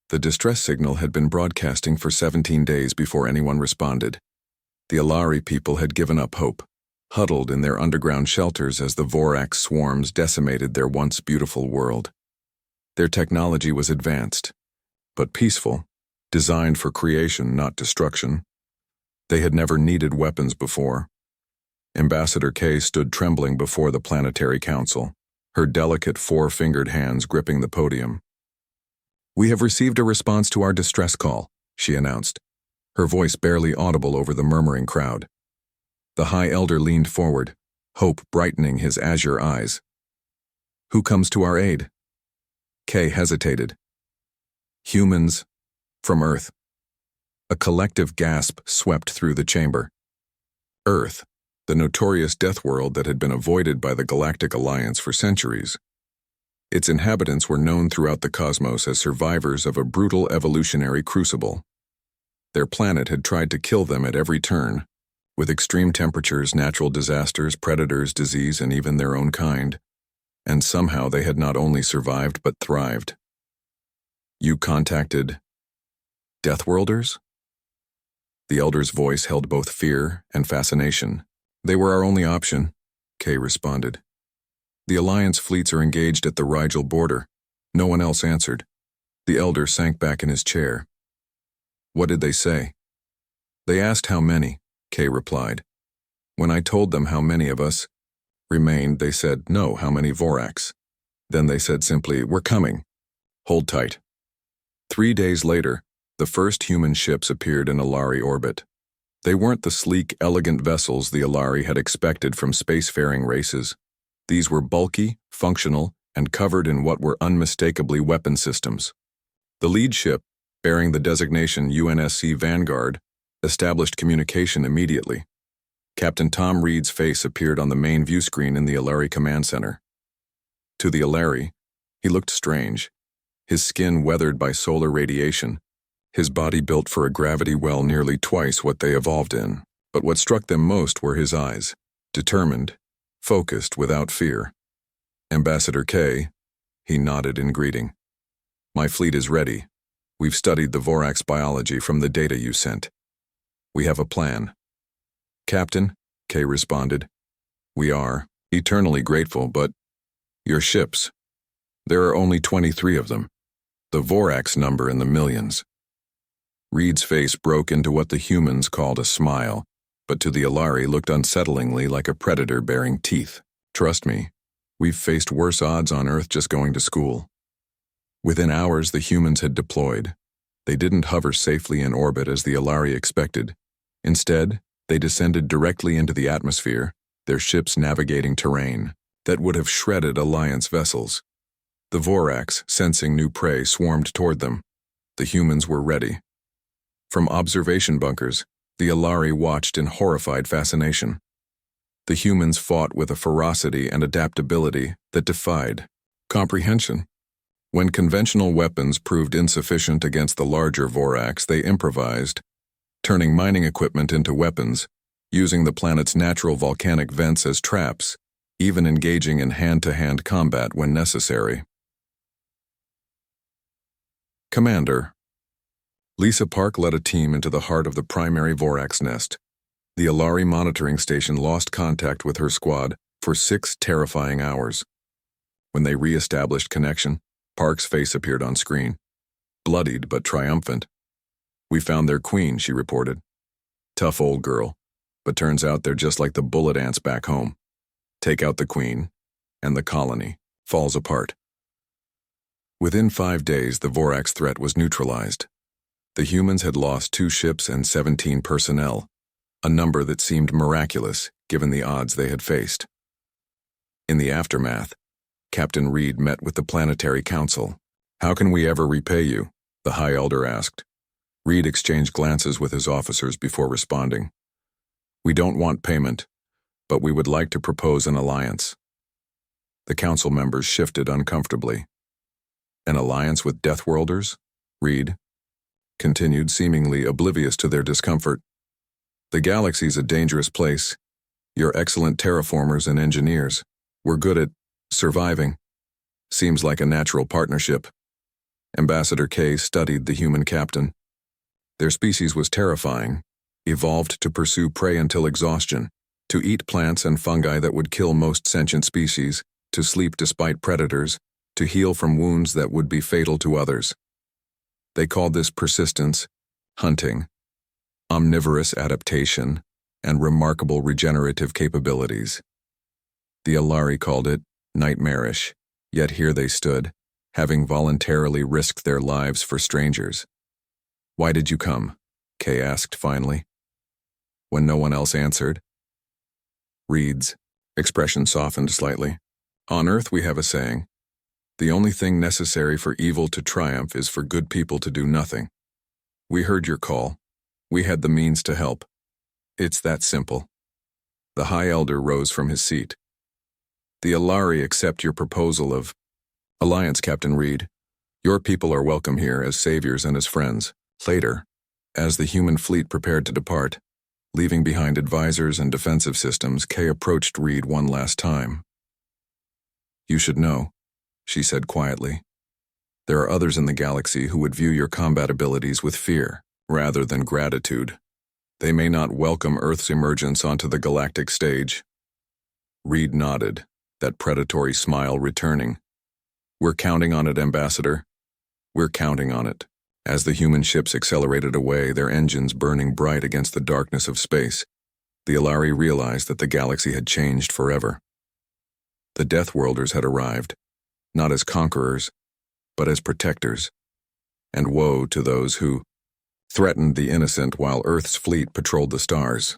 The distress signal had been broadcasting for 17 days before anyone responded. The Alari people had given up hope, huddled in their underground shelters as the Vorax swarms decimated their once beautiful world. Their technology was advanced, but peaceful, designed for creation, not destruction. They had never needed weapons before. Ambassador K stood trembling before the Planetary Council, her delicate four-fingered hands gripping the podium. "We have received a response to our distress call," she announced, her voice barely audible over the murmuring crowd. The High Elder leaned forward, hope brightening his azure eyes. "Who comes to our aid?" Kay hesitated. "Humans from Earth." A collective gasp swept through the chamber. Earth, the notorious death world that had been avoided by the Galactic Alliance for centuries. Its inhabitants were known throughout the cosmos as survivors of a brutal evolutionary crucible. Their planet had tried to kill them at every turn, with extreme temperatures, natural disasters, predators, disease, and even their own kind. And somehow they had not only survived but thrived. "You contacted Deathworlders?" The Elder's voice held both fear and fascination. "They were our only option," Kay responded. "The Alliance fleets are engaged at the Rigel border." No one else answered. The Elder sank back in his chair. "What did they say?" "They asked how many," Kay replied. "When I told them how many of us remained, they said, 'No, how many Vorax?' Then they said simply, 'We're coming. Hold tight.'" 3 days later, the first human ships appeared in Alari orbit. They weren't the sleek, elegant vessels the Alari had expected from spacefaring races. These were bulky, functional, and covered in what were unmistakably weapon systems. The lead ship, bearing the designation UNSC Vanguard, established communication immediately. Captain Tom Reed's face appeared on the main view screen in the Alari Command Center. To the Alari, he looked strange, his skin weathered by solar radiation, his body built for a gravity well nearly twice what they evolved in. But what struck them most were his eyes, determined, focused without fear. "Ambassador K," he nodded in greeting. "My fleet is ready. We've studied the Vorax biology from the data you sent. We have a plan." "Captain," Kay responded, "we are eternally grateful, but your ships, there are only 23 of them. The Vorax number in the millions." Reed's face broke into what the humans called a smile, but to the Alari looked unsettlingly like a predator bearing teeth. "Trust me, we've faced worse odds on Earth just going to school." Within hours, the humans had deployed. They didn't hover safely in orbit as the Alari expected. Instead, they descended directly into the atmosphere, their ships navigating terrain that would have shredded Alliance vessels. The Vorax, sensing new prey, swarmed toward them. The humans were ready. From observation bunkers, the Alari watched in horrified fascination. The humans fought with a ferocity and adaptability that defied comprehension. When conventional weapons proved insufficient against the larger Vorax, they improvised, turning mining equipment into weapons, using the planet's natural volcanic vents as traps, even engaging in hand-to-hand combat when necessary. Commander. Lisa Park led a team into the heart of the primary Vorax nest. The Alari monitoring station lost contact with her squad for 6 terrifying hours. When they re-established connection, Park's face appeared on screen, bloodied but triumphant. "We found their queen," she reported. "Tough old girl, but turns out they're just like the bullet ants back home. Take out the queen, and the colony falls apart." Within 5 days, the Vorax threat was neutralized. The humans had lost 2 ships and 17 personnel, a number that seemed miraculous given the odds they had faced. In the aftermath, Captain Reed met with the Planetary Council. "How can we ever repay you?" the High Elder asked. Reed exchanged glances with his officers before responding. "We don't want payment, but we would like to propose an alliance." The council members shifted uncomfortably. "An alliance with Deathworlders?" Reed continued, seemingly oblivious to their discomfort. "The galaxy's a dangerous place. You're excellent terraformers and engineers. We're good at surviving. Seems like a natural partnership." Ambassador K studied the human captain. Their species was terrifying, evolved to pursue prey until exhaustion, to eat plants and fungi that would kill most sentient species, to sleep despite predators, to heal from wounds that would be fatal to others. They called this persistence, hunting, omnivorous adaptation, and remarkable regenerative capabilities. The Alari called it nightmarish, yet here they stood, having voluntarily risked their lives for strangers. "Why did you come?" Kay asked finally. When no one else answered. Reed's expression softened slightly. "On Earth we have a saying, the only thing necessary for evil to triumph is for good people to do nothing. We heard your call. We had the means to help. It's that simple." The High Elder rose from his seat. "The Alari accept your proposal of alliance, Captain Reed. Your people are welcome here as saviors and as friends." Later, as the human fleet prepared to depart, leaving behind advisors and defensive systems, Kay approached Reed one last time. "You should know," she said quietly. "There are others in the galaxy who would view your combat abilities with fear, rather than gratitude. They may not welcome Earth's emergence onto the galactic stage." Reed nodded, that predatory smile returning. "We're counting on it, Ambassador. We're counting on it." As the human ships accelerated away, their engines burning bright against the darkness of space, the Alari realized that the galaxy had changed forever. The Deathworlders had arrived, not as conquerors, but as protectors. And woe to those who threatened the innocent while Earth's fleet patrolled the stars.